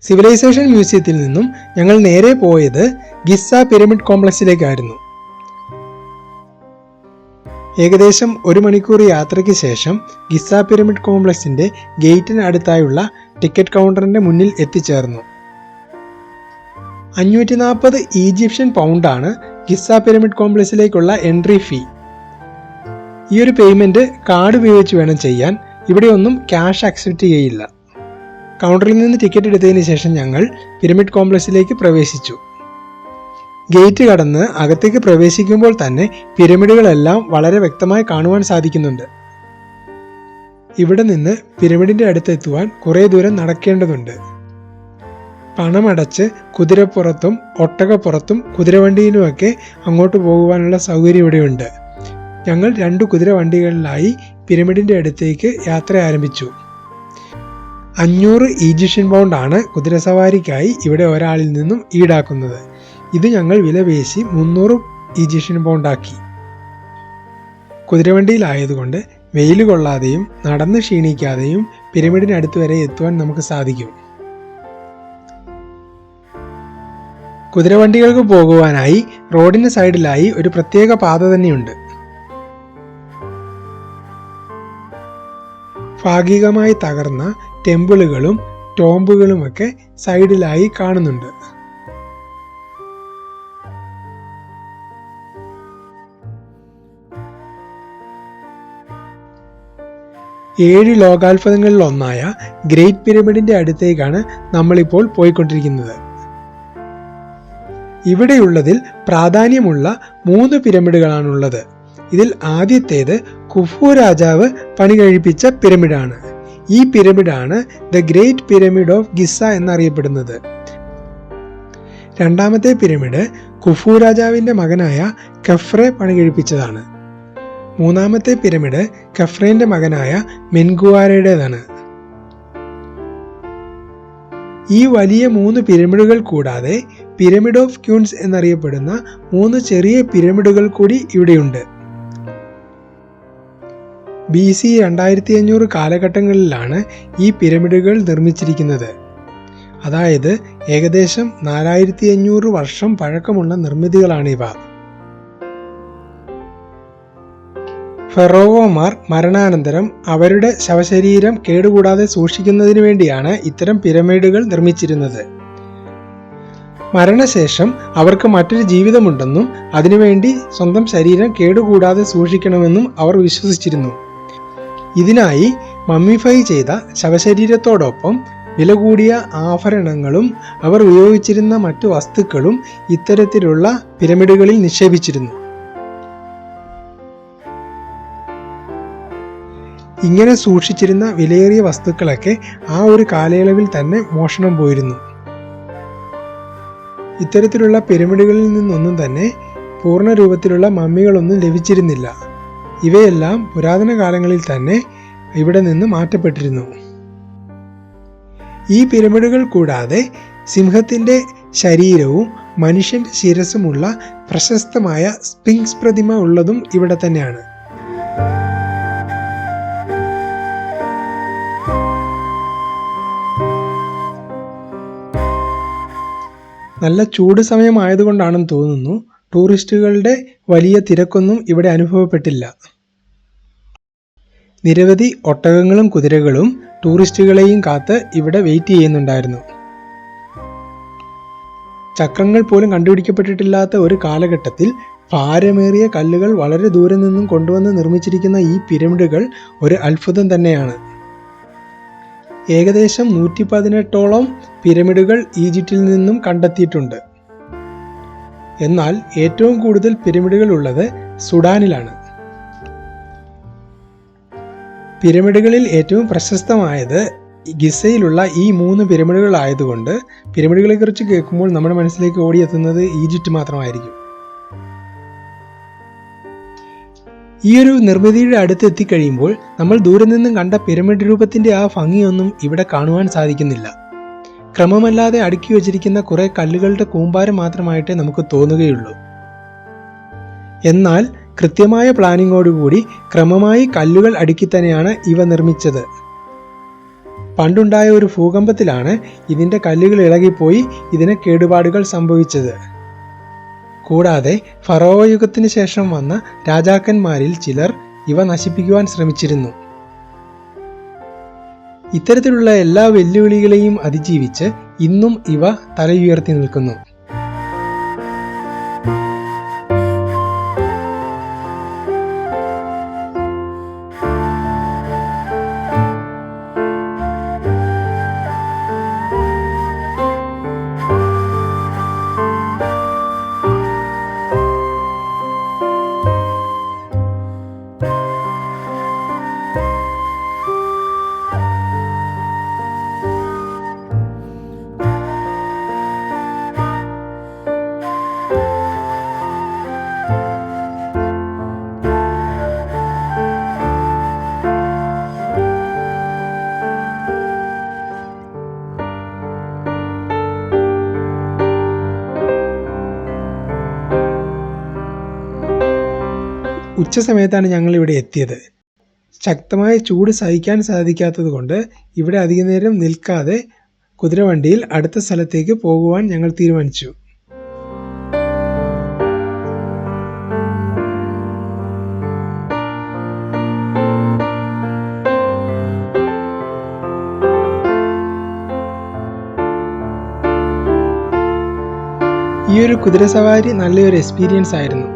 Civilisation മ്യൂസിയത്തിൽ നിന്നും ഞങ്ങൾ നേരെ പോയത് ഗിസ പിരമിഡ് കോംപ്ലക്സിലേക്കായിരുന്നു. ഏകദേശം 1 മണിക്കൂർ യാത്രയ്ക്ക് ശേഷം ഗിസ പിരമിഡ് കോംപ്ലക്സിന്റെ ഗേറ്റിന് അടുത്തായുള്ള ടിക്കറ്റ് കൗണ്ടറിന്റെ മുന്നിൽ എത്തിച്ചേർന്നു. 540 ഈജിപ്ഷ്യൻ പൗണ്ടാണ് ഗിസ പിരമിഡ് കോംപ്ലക്സിലേക്കുള്ള എൻട്രി ഫീ. ഈ ഒരു പേയ്മെന്റ് കാർഡ് ഉപയോഗിച്ച് വേണം ചെയ്യാൻ. ഇവിടെയൊന്നും ക്യാഷ് അക്സെപ്റ്റ് ചെയ്യില്ല. കൗണ്ടറിൽ നിന്ന് ടിക്കറ്റ് എടുത്തതിന് ശേഷം ഞങ്ങൾ പിരമിഡ് കോംപ്ലക്സിലേക്ക് പ്രവേശിച്ചു. ഗേറ്റ് കടന്ന് അകത്തേക്ക് പ്രവേശിക്കുമ്പോൾ തന്നെ പിരമിഡുകളെല്ലാം വളരെ വ്യക്തമായി കാണുവാൻ സാധിക്കുന്നുണ്ട്. ഇവിടെ നിന്ന് പിരമിഡിന്റെ അടുത്തെത്തുവാൻ കുറേ ദൂരം നടക്കേണ്ടതുണ്ട്. പണമടച്ച് കുതിരപ്പുറത്തും ഒട്ടകപ്പുറത്തും കുതിരവണ്ടിയിലുമൊക്കെ അങ്ങോട്ട് പോകുവാനുള്ള സൗകര്യം ഇവിടെയുണ്ട്. ഞങ്ങൾ 2 കുതിരവണ്ടികളിലായി പിരമിഡിന്റെ അടുത്തേക്ക് യാത്ര ആരംഭിച്ചു. 500 ഈജിപ്ഷ്യൻ പൗണ്ടാണ് കുതിരസവാരിക്കായി ഇവിടെ ഒരാളിൽ നിന്നും ഈടാക്കുന്നത്. ഇത് ഞങ്ങൾ വിലപേശി 300 ഈജിപ്ഷ്യൻ പൗണ്ടാക്കി. കുതിരവണ്ടിയിലായതുകൊണ്ട് വെയിൽ കൊള്ളാതെയും നടന്ന് ക്ഷീണിക്കാതെയും പിരമിഡിനടുത്ത് വരെ എത്തുവാൻ നമുക്ക് സാധിക്കും. കുതിരവണ്ടികൾക്ക് പോകുവാനായി റോഡിന് സൈഡിലായി ഒരു പ്രത്യേക പാത തന്നെയുണ്ട്. ഭാഗികമായി തകർന്ന ടെമ്പിളുകളും ടോംബുകളുമൊക്കെ സൈഡിലായി കാണുന്നുണ്ട്. ഏഴ് ലോകാത്ഭുതങ്ങളിൽ ഒന്നായ ഗ്രേറ്റ് പിരമിഡിന്റെ അടുത്തേക്കാണ് നമ്മളിപ്പോൾ പോയിക്കൊണ്ടിരിക്കുന്നത്. ഇവിടെയുള്ളതിൽ പ്രാധാന്യമുള്ള 3 പിരമിഡുകളാണുള്ളത്. ഇതിൽ ആദ്യത്തേത് കുഫു രാജാവ് പണി കഴിപ്പിച്ച പിരമിഡാണ്. ഈ പിരമിഡാണ് the great pyramid of Giza എന്നറിയപ്പെടുന്നത്. രണ്ടാമത്തെ പിരമിഡ് കുഫു രാജാവിന്റെ മകനായ ഖഫ്രെ പണി കഴിപ്പിച്ചതാണ്. മൂന്നാമത്തെ പിരമിഡ് ഖഫ്രേന്റെ മകനായ മെൻഗുവാരയുടേതാണ്. ഈ വലിയ 3 പിരമിഡുകൾ കൂടാതെ പിരമിഡ് ഓഫ് ക്യൂൻസ് എന്നറിയപ്പെടുന്ന 3 ചെറിയ പിരമിഡുകൾ കൂടി ഇവിടെയുണ്ട്. BC 2500 കാലഘട്ടങ്ങളിലാണ് ഈ പിരമിഡുകൾ നിർമ്മിച്ചിരിക്കുന്നത്. അതായത് ഏകദേശം 4500 വർഷം പഴക്കമുള്ള നിർമ്മിതികളാണിവ. ഫറോവമാർ മരണാനന്തരം അവരുടെ ശവശരീരം കേടുകൂടാതെ സൂക്ഷിക്കുന്നതിന് വേണ്ടിയാണ് ഇത്തരം പിരമിഡുകൾ നിർമ്മിച്ചിരുന്നത്. മരണശേഷം അവർക്ക് മറ്റൊരു ജീവിതമുണ്ടെന്നും അതിനുവേണ്ടി സ്വന്തം ശരീരം കേടുകൂടാതെ സൂക്ഷിക്കണമെന്നും അവർ വിശ്വസിച്ചിരുന്നു. ഇതിനായി മമ്മിഫൈ ചെയ്ത ശവശരീരത്തോടൊപ്പം വില കൂടിയ ആഭരണങ്ങളും അവർ ഉപയോഗിച്ചിരുന്ന മറ്റു വസ്തുക്കളും ഇത്തരത്തിലുള്ള പിരമിഡുകളിൽ നിക്ഷേപിച്ചിരുന്നു. ഇങ്ങനെ സൂക്ഷിച്ചിരുന്ന വിലയേറിയ വസ്തുക്കളൊക്കെ ആ ഒരു കാലയളവിൽ തന്നെ മോഷണം പോയിരുന്നു. ഇത്തരത്തിലുള്ള പിരമിഡുകളിൽ നിന്നൊന്നും തന്നെ പൂർണ്ണ രൂപത്തിലുള്ള മമ്മികളൊന്നും ലഭിച്ചിരുന്നില്ല. ഇവയെല്ലാം പുരാതന കാലങ്ങളിൽ തന്നെ ഇവിടെ നിന്ന് മാറ്റപ്പെട്ടിരുന്നു. ഈ പിരമിഡുകൾ കൂടാതെ സിംഹത്തിന്റെ ശരീരവും മനുഷ്യന്റെ ശിരസുമുള്ള പ്രശസ്തമായ സ്ഫിങ്സ് പ്രതിമ ഉള്ളതും ഇവിടെ തന്നെയാണ്. നല്ല ചൂട് സമയമായതുകൊണ്ടാണെന്ന് തോന്നുന്നു ടൂറിസ്റ്റുകളുടെ വലിയ തിരക്കൊന്നും ഇവിടെ അനുഭവപ്പെട്ടില്ല. നിരവധി ഒട്ടകങ്ങളും കുതിരകളും ടൂറിസ്റ്റുകളെയും കാത്ത് ഇവിടെ വെയിറ്റ് ചെയ്യുന്നുണ്ടായിരുന്നു. ചക്രങ്ങൾ പോലും കണ്ടുപിടിക്കപ്പെട്ടിട്ടില്ലാത്ത ഒരു കാലഘട്ടത്തിൽ ഭാരമേറിയ കല്ലുകൾ വളരെ ദൂരെ നിന്നും കൊണ്ടുവന്ന് നിർമ്മിച്ചിരിക്കുന്ന ഈ പിരമിഡുകൾ ഒരു അത്ഭുതം തന്നെയാണ്. ഏകദേശം 118ഓളം പിരമിഡുകൾ ഈജിപ്തിൽ നിന്നും കണ്ടെത്തിയിട്ടുണ്ട്. എന്നാൽ ഏറ്റവും കൂടുതൽ പിരമിഡുകൾ ഉള്ളത് സുഡാനിലാണ്. പിരമിഡുകളിൽ ഏറ്റവും പ്രശസ്തമായത് ഗിസയിലുള്ള ഈ 3 പിരമിഡുകൾ ആയതുകൊണ്ട് പിരമിഡുകളെ കുറിച്ച് കേൾക്കുമ്പോൾ നമ്മുടെ മനസ്സിലേക്ക് ഓടിയെത്തുന്നത് ഈജിപ്റ്റ് മാത്രമായിരിക്കും. ഈ ഒരു നിർമ്മിതിയുടെ അടുത്ത് എത്തിക്കഴിയുമ്പോൾ നമ്മൾ ദൂരെ നിന്നും കണ്ട പിരമിഡ് രൂപത്തിന്റെ ആ ഭംഗിയൊന്നും ഇവിടെ കാണുവാൻ സാധിക്കുന്നില്ല. ക്രമമല്ലാതെ അടുക്കി വച്ചിരിക്കുന്ന കുറെ കല്ലുകളുടെ കൂമ്പാരം മാത്രമായിട്ടേ നമുക്ക് തോന്നുകയുള്ളൂ. എന്നാൽ കൃത്യമായ പ്ലാനിങ്ങോടുകൂടി ക്രമമായി കല്ലുകൾ അടുക്കി തന്നെയാണ് ഇവ നിർമ്മിച്ചത്. പണ്ടുണ്ടായ ഒരു ഭൂകമ്പത്തിലാണ് ഇതിൻ്റെ കല്ലുകൾ ഇളകിപ്പോയി ഇതിന് കേടുപാടുകൾ സംഭവിച്ചത്. കൂടാതെ ഫറോവ യുഗത്തിന് ശേഷം വന്ന രാജാക്കന്മാരിൽ ചിലർ ഇവ നശിപ്പിക്കുവാൻ ശ്രമിച്ചിരുന്നു. ഇത്തരത്തിലുള്ള എല്ലാ വെല്ലുവിളികളെയും അതിജീവിച്ച് ഇന്നും ഇവ തലയുയർത്തി നിൽക്കുന്നു. ഉച്ച സമയത്താണ് ഞങ്ങൾ ഇവിടെ എത്തിയത്. ശക്തമായ ചൂട് സഹിക്കാൻ സാധിക്കാത്തത് കൊണ്ട് ഇവിടെ അധിക നേരം നിൽക്കാതെ കുതിരവണ്ടിയിൽ അടുത്ത സ്ഥലത്തേക്ക് പോകുവാൻ ഞങ്ങൾ തീരുമാനിച്ചു. ഈ ഒരു കുതിരസവാരി നല്ലൊരു എക്സ്പീരിയൻസ് ആയിരുന്നു.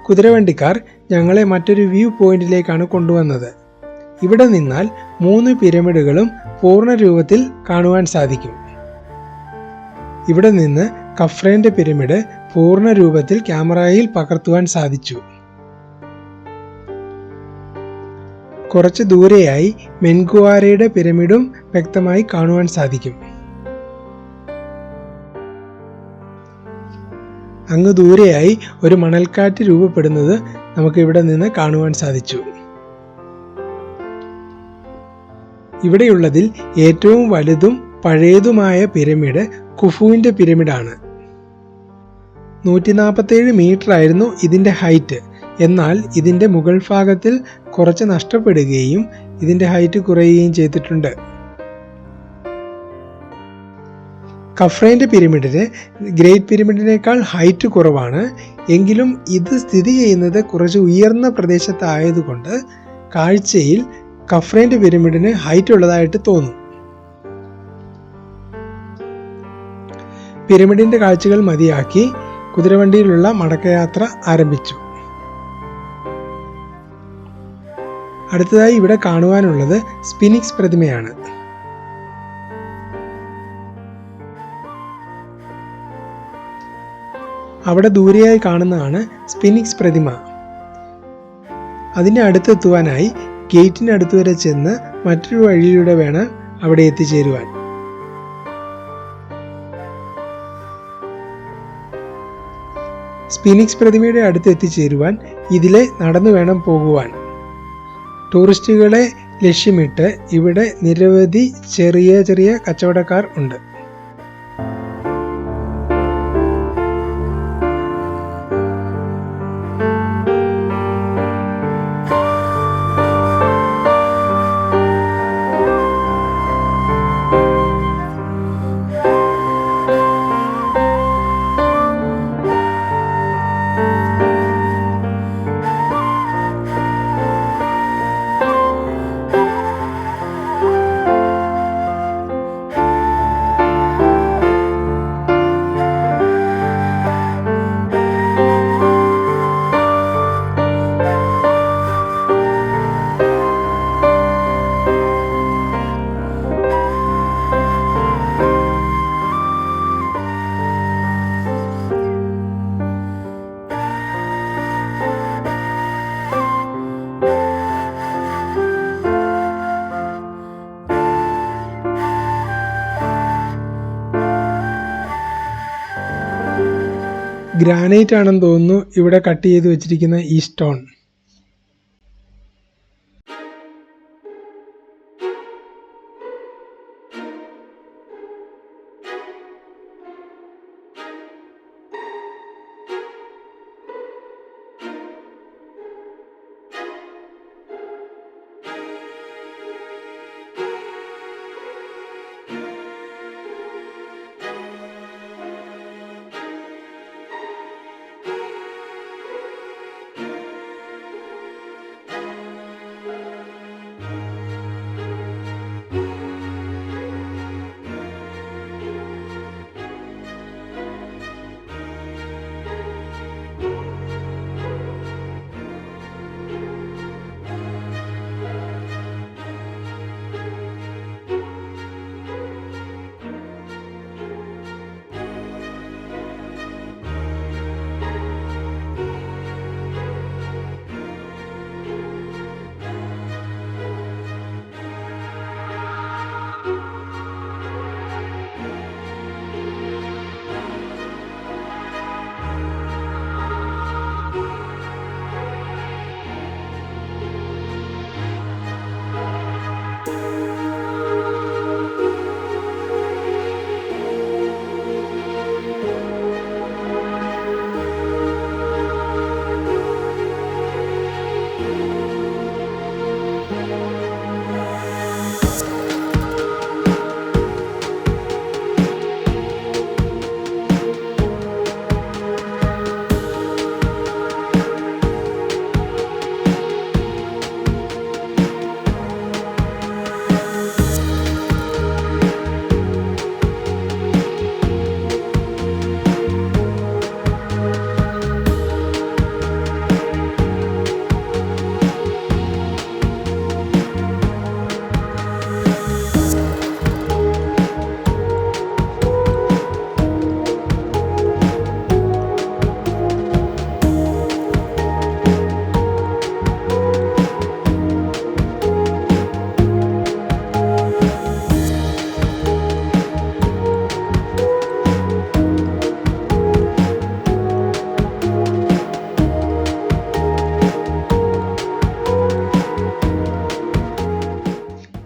കുതിരവണ്ടിക്കാർ ഞങ്ങളെ മറ്റൊരു വ്യൂ പോയിന്റിലേക്കാണ് കൊണ്ടുവന്നത്. ഇവിടെ നിന്നാൽ 3 പിരമിഡുകളും പൂർണ്ണ രൂപത്തിൽ കാണുവാൻ സാധിക്കും. ഇവിടെ നിന്ന് ഖഫ്രേന്റെ പിരമിഡ് പൂർണ്ണ രൂപത്തിൽ ക്യാമറയിൽ പകർത്തുവാൻ സാധിച്ചു. കുറച്ച് ദൂരെയായി മെൻകുവാരയുടെ പിരമിഡും വ്യക്തമായി കാണുവാൻ സാധിക്കും. അങ്ങ് ദൂരെയായി ഒരു മണൽക്കാറ്റ് രൂപപ്പെടുന്നത് നമുക്ക് ഇവിടെ നിന്ന് കാണുവാൻ സാധിച്ചു. ഇവിടെയുള്ളതിൽ ഏറ്റവും വലുതും പഴയതുമായ പിരമിഡ് ഖുഫുവിന്റെ പിരമിഡാണ്. 147 മീറ്റർ ആയിരുന്നു ഇതിന്റെ ഹൈറ്റ്. എന്നാൽ ഇതിന്റെ മുകൾ ഭാഗത്തിൽ കുറച്ച് നഷ്ടപ്പെടുകയും ഇതിന്റെ ഹൈറ്റ് കുറയുകയും ചെയ്തിട്ടുണ്ട്. ഖഫ്രേന്റെ പിരമിഡിന് ഗ്രേറ്റ് പിരമിഡിനേക്കാൾ ഹൈറ്റ് കുറവാണ്. എങ്കിലും ഇത് സ്ഥിതി ചെയ്യുന്നത് കുറച്ച് ഉയർന്ന പ്രദേശത്തായതുകൊണ്ട് കാഴ്ചയിൽ ഖഫ്രേന്റെ പിരമിഡിന് ഹൈറ്റ് ഉള്ളതായിട്ട് തോന്നും. പിരമിഡിന്റെ കാഴ്ചകൾ മതിയാക്കി കുതിരവണ്ടിയിലുള്ള മടക്കയാത്ര ആരംഭിച്ചു. അടുത്തതായി ഇവിടെ കാണുവാനുള്ളത് സ്ഫിനിക്സ് പ്രതിമയാണ്. അവിടെ ദൂരെയായി കാണുന്നതാണ് സ്ഫിനിക്സ് പ്രതിമ. അതിൻ്റെ അടുത്തെത്തുവാനായി ഗേറ്റിന് അടുത്ത് വരെ ചെന്ന് മറ്റൊരു വഴിയിലൂടെ വേണം അവിടെ എത്തിച്ചേരുവാൻ. സ്ഫിനിക്സ് പ്രതിമയുടെ അടുത്ത് എത്തിച്ചേരുവാൻ ഇതിലെ നടന്നു വേണം പോകുവാൻ. ടൂറിസ്റ്റുകളെ ലക്ഷ്യമിട്ട് ഇവിടെ നിരവധി ചെറിയ ചെറിയ കച്ചവടക്കാർ ഉണ്ട്. ഗ്രാനൈറ്റ് ആണെന്ന് തോന്നുന്നു ഇവിടെ കട്ട് ചെയ്ത് വെച്ചിരിക്കുന്ന ഈ സ്റ്റോൺ.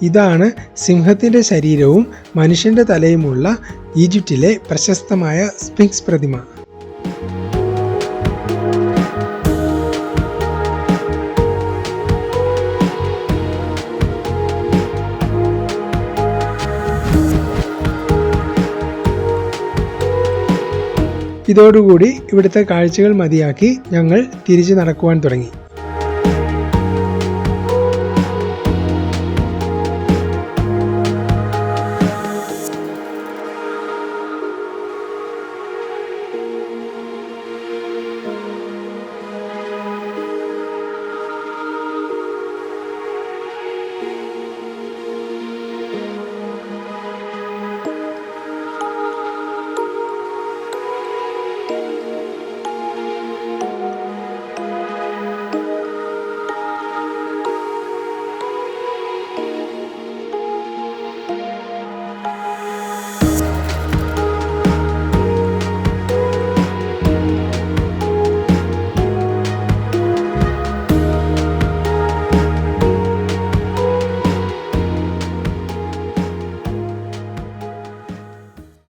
ഇതാണ് സിംഹത്തിൻ്റെ ശരീരവും മനുഷ്യൻ്റെ തലയുമുള്ള ഈജിപ്തിലെ പ്രശസ്തമായ സ്ഫിങ്സ് പ്രതിമ. ഇതോടുകൂടി ഇവിടുത്തെ കാഴ്ചകൾ മതിയാക്കി ഞങ്ങൾ തിരിച്ചു നടക്കുവാൻ തുടങ്ങി.